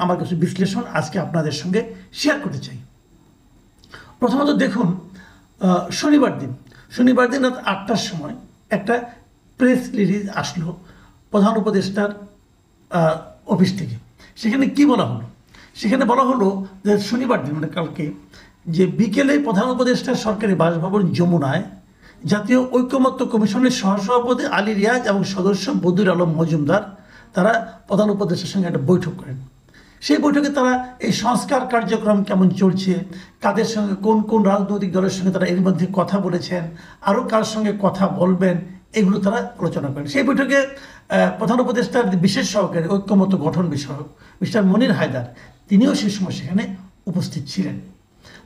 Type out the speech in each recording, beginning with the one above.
আমার কিছু বিশ্লেষণ আজকে আপনাদের সঙ্গে শেয়ার করতে চাই। প্রথমত দেখুন, শনিবার দিন রাত 8টার সময় একটা প্রেস রিলিজ আসলো প্রধান উপদেষ্টার অফিস থেকে। সেখানে কি বলা হলো? সেখানে বলা হলো যে শনিবার দিন মানে কালকে যে বিকেলে প্রধান উপদেষ্টার সরকারি বাসভবন যমুনায় জাতীয় ঐকমত্য কমিশনের সহসভাপতি আলী রিয়াজ এবং সদস্য বদিউল আলম মজুমদার তারা প্রধান উপদেষ্টার সঙ্গে একটা বৈঠক করেন। সেই বৈঠকে তারা এই সংস্কার কার্যক্রম কেমন চলছে, কাদের সঙ্গে কোন কোন রাজনৈতিক দলের সঙ্গে তারা এর মধ্যে কথা বলেছেন, আরও কার সঙ্গে কথা বলবেন, এগুলো তারা আলোচনা করেন। সেই বৈঠকে প্রধান উপদেষ্টার বিশেষ সহকারী ঐক্যমত্য গঠন বিষয়ক মিস্টার মনির হায়দার তিনিও সেই সময় সেখানে উপস্থিত ছিলেন।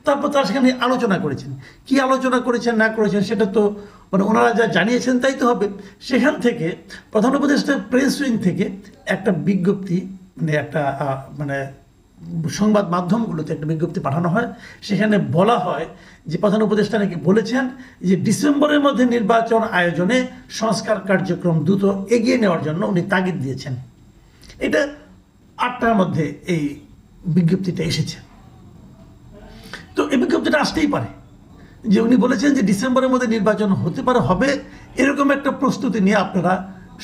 তারপর তারা সেখানে আলোচনা করেছেন। কি আলোচনা করেছেন না করেছেন সেটা তো মানে ওনারা যা জানিয়েছেন তাই তো হবে। সেখান থেকে প্রধান উপদেষ্টার প্রেস উইং থেকে একটা বিজ্ঞপ্তি মানে সংবাদ মাধ্যমগুলোতে একটা বিজ্ঞপ্তি পাঠানো হয়। সেখানে বলা হয় যে প্রধান উপদেষ্টা নাকি বলেছেন যে ডিসেম্বরের মধ্যে নির্বাচন আয়োজনে সংস্কার কার্যক্রম দ্রুত এগিয়ে নেওয়ার জন্য উনি তাগিদ দিয়েছেন। এটা 8টার মধ্যে এই বিজ্ঞপ্তিটা এসেছে। তো এই বিজ্ঞপ্তিটা আসতেই পারে যে উনি বলেছেন যে ডিসেম্বরের মধ্যে নির্বাচন হতে পারে, হবে এরকম একটা প্রস্তুতি নিয়ে আপনারা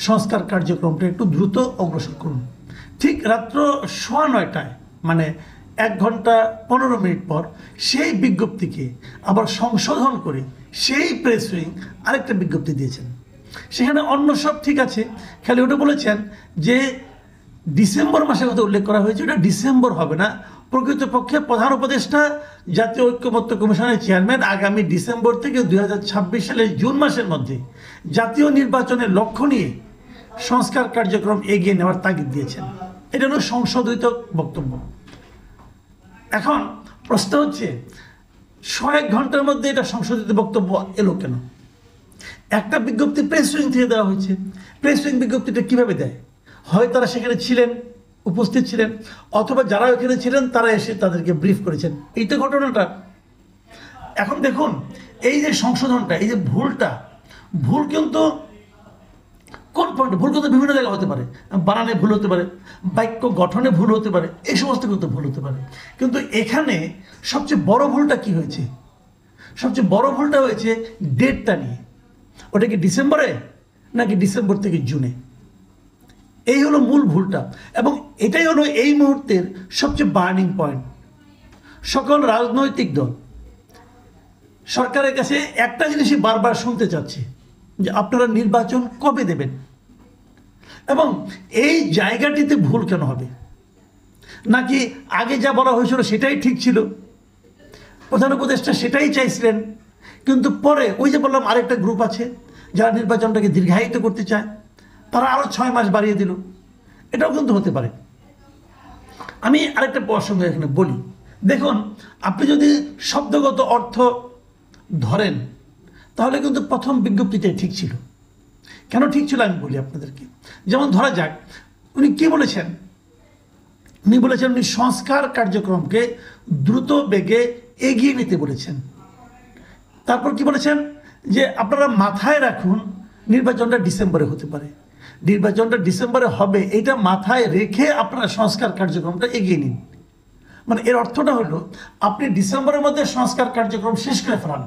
সংস্কার কার্যক্রমটা একটু দ্রুত অগ্রসর করুন। ঠিক রাত্র 9:15 মানে 1 ঘন্টা 15 মিনিট পর সেই বিজ্ঞপ্তিকে আবার সংশোধন করে সেই প্রেস উইং আরেকটা বিজ্ঞপ্তি দিয়েছেন। সেখানে অন্য সব ঠিক আছে, খালি ওটা বলেছেন যে ডিসেম্বর মাসের কথা উল্লেখ করা হয়েছে, ওটা ডিসেম্বর হবে না। প্রকৃতপক্ষে প্রধান উপদেষ্টা জাতীয় ঐক্যমত্য কমিশনের চেয়ারম্যান আগামী ডিসেম্বর থেকে 2026 সালের জুন মাসের মধ্যে জাতীয় নির্বাচনের লক্ষ্য নিয়ে সংস্কার কার্যক্রম এগিয়ে নেওয়ার তাগিদ দিয়েছেন। এটা হলো সংশোধিত বক্তব্য। এখন প্রশ্ন হচ্ছে 1 ঘন্টার মধ্যে এটা সংশোধিত বক্তব্য এলো কেন? একটা বিজ্ঞপ্তি প্রেস উইং থেকে দেওয়া হয়েছে। প্রেস উইং বিজ্ঞপ্তিটা কীভাবে দেয়? হয় তারা সেখানে ছিলেন, উপস্থিত ছিলেন, অথবা যারা ওখানে ছিলেন তারা এসে তাদেরকে ব্রিফ করেছেন। এই তো ঘটনাটা। এখন দেখুন, এই যে সংশোধনটা, এই যে ভুল কিন্তু কোন পয়েন্টে ভুল কিন্তু বিভিন্ন জায়গায় হতে পারে। বানানে ভুল হতে পারে, বাক্য গঠনে ভুল হতে পারে, এই সমস্ত কিন্তু ভুল হতে পারে। কিন্তু এখানে সবচেয়ে বড় ভুলটা কি হয়েছে? সবচেয়ে বড় ভুলটা হয়েছে ডেটটা নিয়ে। ওটা কি ডিসেম্বরে নাকি ডিসেম্বর থেকে জুনে? এই হলো মূল ভুলটা, এবং এটাই হলো এই মুহূর্তের সবচেয়ে বার্নিং পয়েন্ট। সকল রাজনৈতিক দল সরকারের কাছে একটা জিনিসই বারবার শুনতে চাচ্ছে যে আপনারা নির্বাচন কবে দেবেন, এবং এই জায়গাটিতে ভুল কেন হবে? নাকি আগে যা বলা হয়েছিল সেটাই ঠিক ছিল, প্রধান উপদেষ্টা সেটাই চাইছিলেন, কিন্তু পরে ওই যে বললাম আরেকটা গ্রুপ আছে যারা নির্বাচনটাকে দীর্ঘায়িত করতে চায়, তারা আরও 6 মাস বাড়িয়ে দিল। এটাও কিন্তু হতে পারে। আমি আরেকটা প্রসঙ্গ এখানে বলি। দেখুন, আপনি যদি শব্দগত অর্থ ধরেন তাহলে কিন্তু প্রথম বিজ্ঞপ্তিটাই ঠিক ছিল। কেন ঠিক ছিল আমি বলি আপনাদেরকে। যেমন ধরা যাক, উনি কি বলেছেন? উনি বলেছেন উনি সংস্কার কার্যক্রমকে দ্রুত বেগে এগিয়ে নিতে বলেছেন। তারপর কি বলেছেন? যে আপনারা মাথায় রাখুন নির্বাচনটা ডিসেম্বরে হতে পারে, নির্বাচনটা ডিসেম্বরে হবে, এটা মাথায় রেখে আপনারা সংস্কার কার্যক্রমটা এগিয়ে নিন। মানে এর অর্থটা হলো আপনি ডিসেম্বরের মধ্যে সংস্কার কার্যক্রম শেষ করে ফেলান,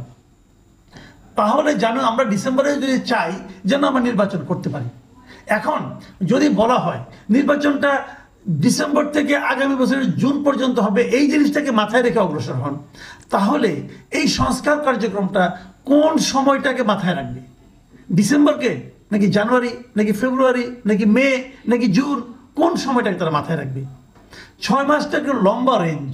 তাহলে জানো আমরা ডিসেম্বরে যদি চাই যেন আমরা নির্বাচন করতে পারি। এখন যদি বলা হয় নির্বাচনটা ডিসেম্বর থেকে আগামী বছরের জুন পর্যন্ত হবে, এই জিনিসটাকে মাথায় রেখে অগ্রসর হন, তাহলে এই সংস্কার কার্যক্রমটা কোন সময়টাকে মাথায় রাখবে? ডিসেম্বরকে নাকি জানুয়ারি নাকি ফেব্রুয়ারি নাকি মে নাকি জুন? কোন সময়টাকে তারা মাথায় রাখবে? 6 মাসটা একটু লম্বা রেঞ্জ।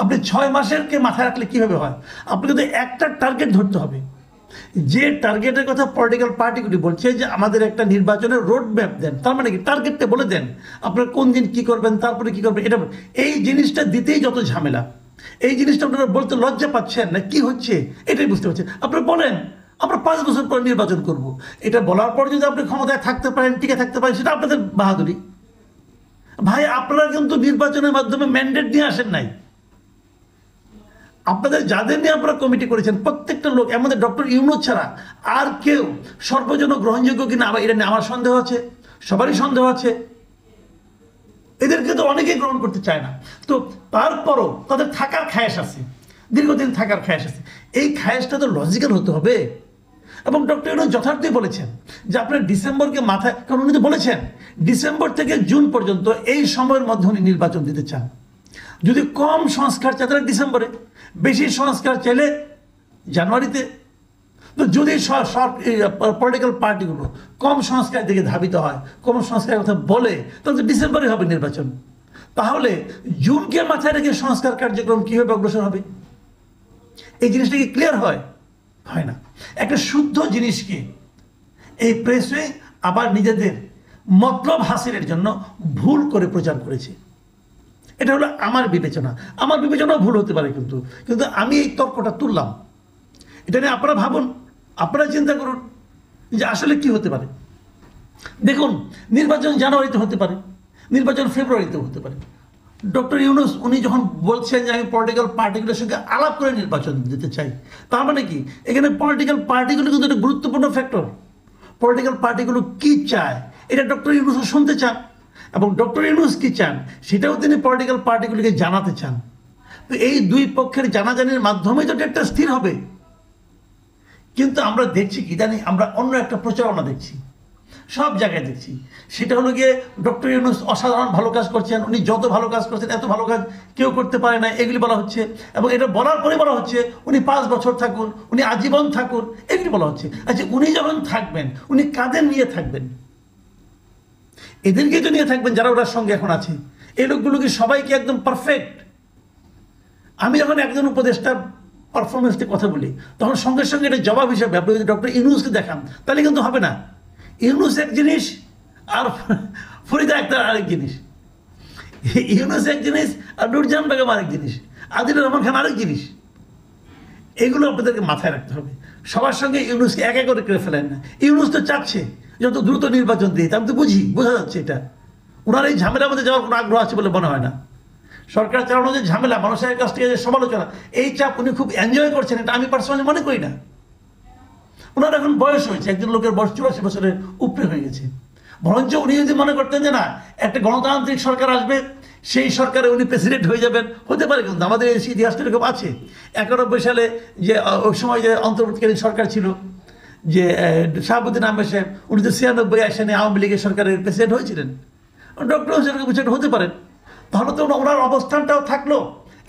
আপনি 6 মাসেরকে মাথায় রাখলে কীভাবে হয়? আপনাকে তো একটা টার্গেট ধরতে হবে। যে টার্গেটের কথা পলিটিক্যাল পার্টিগুলি বলছে যে আমাদের একটা নির্বাচনের রোড ম্যাপ দেন, তার মানে কি টার্গেটটা বলে দেন আপনারা কোন দিন কী করবেন, তারপরে কী করবেন। এটা এই জিনিসটা দিতেই যত ঝামেলা। এই জিনিসটা আপনারা বলতে লজ্জা পাচ্ছেন না, কি হচ্ছে এটাই বুঝতে পারছেন। আপনারা বলেন আমরা 5 বছর পর নির্বাচন করব, এটা বলার পর যদি আপনি ক্ষমতায় থাকতে পারেন, টিকে থাকতে পারেন, সেটা আপনাদের বাহাদুরি। ভাই, আপনারা কিন্তু নির্বাচনের মাধ্যমে ম্যান্ডেট নিয়ে আসেন নাই। আপনাদের যাদের নিয়ে আপনারা কমিটি করেছেন প্রত্যেকটা লোক, আমাদের ডক্টর ইউনূস ছাড়া আর কেউ সর্বজন গ্রহণযোগ্য কিনা আবার এটা নিয়ে আমার সন্দেহ আছে, সবারই সন্দেহ আছে। এদেরকে তো অনেকেই গ্রহণ করতে চায় না। তো তারপরও তাদের থাকার খায়েশ আছে, দীর্ঘদিন থাকার খায়েশ আছে। এই খায়েশটা তো লজিক্যাল হতে হবে। এবং ডক্টর ইউনূস যথার্থই বলেছেন যে আপনার ডিসেম্বরকে মাথায়, কারণ উনি তো বলেছেন ডিসেম্বর থেকে জুন পর্যন্ত এই সময়ের মধ্যে উনি নির্বাচন দিতে চান। যদি কম সংস্কার চায় তাহলে ডিসেম্বরে, বেশি সংস্কার চাইলে জানুয়ারিতে। তো যদি পলিটিক্যাল পার্টিগুলো কম সংস্কার দিকে ধাবিত হয়, কম সংস্কারের কথা বলে, তাহলে ডিসেম্বরে হবে নির্বাচন। তাহলে জুনকে মাথায় রেখে সংস্কার কার্যক্রম কীভাবে অগ্রসর হবে? এই জিনিসটা কি ক্লিয়ার হয়? হয় না। একটা শুদ্ধ জিনিসকে এই প্রেসে আবার নিজেদের মতলব হাসিলের জন্য ভুল করে প্রচার করেছে। এটা হলো আমার বিবেচনা। আমার বিবেচনা ভুল হতে পারে, কিন্তু আমি এই তর্কটা তুললাম। এটা নিয়ে আপনারা ভাবুন, আপনারা চিন্তা করুন যে আসলে কি হতে পারে। দেখুন, নির্বাচন জানুয়ারিতে হতে পারে, নির্বাচন ফেব্রুয়ারিতেও হতে পারে। ডক্টর ইউনূস উনি যখন বলছেন যে আমি পলিটিক্যাল পার্টিগুলোর সঙ্গে আলাপ করে নির্বাচন দিতে চাই, তার মানে কি এখানে পলিটিক্যাল পার্টিগুলো কিন্তু একটা গুরুত্বপূর্ণ ফ্যাক্টর। পলিটিক্যাল পার্টিগুলো কি চায় এটা ডক্টর ইউনূস শুনতে চান, এবং ডক্টর ইউনূস কি চান সেটাও তিনি পলিটিক্যাল পার্টিগুলিকে জানাতে চান। তো এই দুই পক্ষের জানাজানির মাধ্যমেই তো ডেটটা স্থির হবে। কিন্তু আমরা দেখছি কি জানি, আমরা অন্য একটা প্রচারণা দেখছি, সব জায়গায় দেখছি। সেটা হলো গিয়ে ডক্টর ইউনূস অসাধারণ ভালো কাজ করছেন, উনি যত ভালো কাজ করছেন এত ভালো কাজ কেউ করতে পারে না, এগুলি বলা হচ্ছে। এবং এটা বলার পরে বলা হচ্ছে উনি 5 বছর থাকুন, উনি আজীবন থাকুন, এগুলি বলা হচ্ছে। আচ্ছা, উনি যখন থাকবেন উনি কাদের নিয়ে থাকবেন? এদেরকে তো নিয়ে থাকবেন যারা ওনার সঙ্গে এখন আছে। এই লোকগুলো কি সবাই কি একদম পারফেক্ট? আমি যখন একজন উপদেষ্টার পারফরমেন্সটি কথা বলি, তখন সঙ্গে সঙ্গে এটা জবাব হিসাবে আপনি যদি ডক্টর ইউনূসকে দেখান তাহলে কিন্তু হবে না। ইউনূস এক জিনিস আর ফরিদা আক্তার আরেক জিনিস, ইউনূস এক জিনিস আর নূরজাহান বেগম আরেক জিনিস, আদিলুর রহমান খান আরেক জিনিস। এগুলো আপনাদেরকে মাথায় রাখতে হবে। সবার সঙ্গে ইউনূসকে এক এক করে ফেলেন না। ইউনূস তো চাচ্ছে যত দ্রুত নির্বাচন দিতে, আমি তো বোঝা যাচ্ছে এটা ওনার এই ঝামেলার মধ্যে যাওয়ার কোনো আগ্রহ আছে বলে মনে হয় না। সরকার চালানো যে ঝামেলা, মানুষের কাছ থেকে যে সমালোচনা, এই চাপ উনি খুব এনজয় করছেন, এটা আমি পার্সোনালি মনে করি না। ওনার এখন বয়স হয়েছে, একজন লোকের বয়স 84 বছরের উপরে হয়ে গেছে। বরঞ্চ উনি যদি মনে করতেন যে না একটা গণতান্ত্রিক সরকার আসবে, সেই সরকারে উনি প্রেসিডেন্ট হয়ে যাবেন, হতে পারে। কিন্তু আমাদের এই ইতিহাসটা এরকম আছে। 91 সালে যে ওই সময় যে অন্তর্বর্তীকালীন সরকার ছিল, যে শাহাবুদ্দিন আহমেদ সাহেব, উনি তো 96 আসনে আওয়ামী লীগের সরকারের প্রেসিডেন্ট হয়েছিলেন। ডক্টর হোসেন হতে পারেন। তাহলে তো ওনার অবস্থানটাও থাকলো।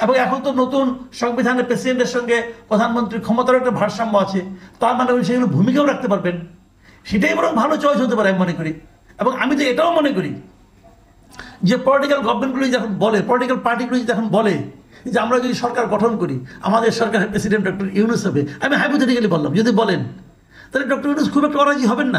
এবং এখন তো নতুন সংবিধানের প্রেসিডেন্টের সঙ্গে প্রধানমন্ত্রীর ক্ষমতার একটা ভারসাম্য আছে, তার মানে উনি সেখানে ভূমিকাও রাখতে পারবেন। সেটাই বরং ভালো চয়েস হতে পারে আমি মনে করি। এবং আমি তো এটাও মনে করি যে পলিটিক্যাল গভর্নমেন্টগুলি যখন বলে, পলিটিক্যাল পার্টিগুলি যখন বলে যে আমরা যদি সরকার গঠন করি, আমাদের সরকারের প্রেসিডেন্ট ডক্টর ইউনূস হবে, আমি হাইপোথেটিক্যালি বললাম, যদি বলেন তাহলে ডক্টর ইউনূস খুব একটা অরাজি হবেন না।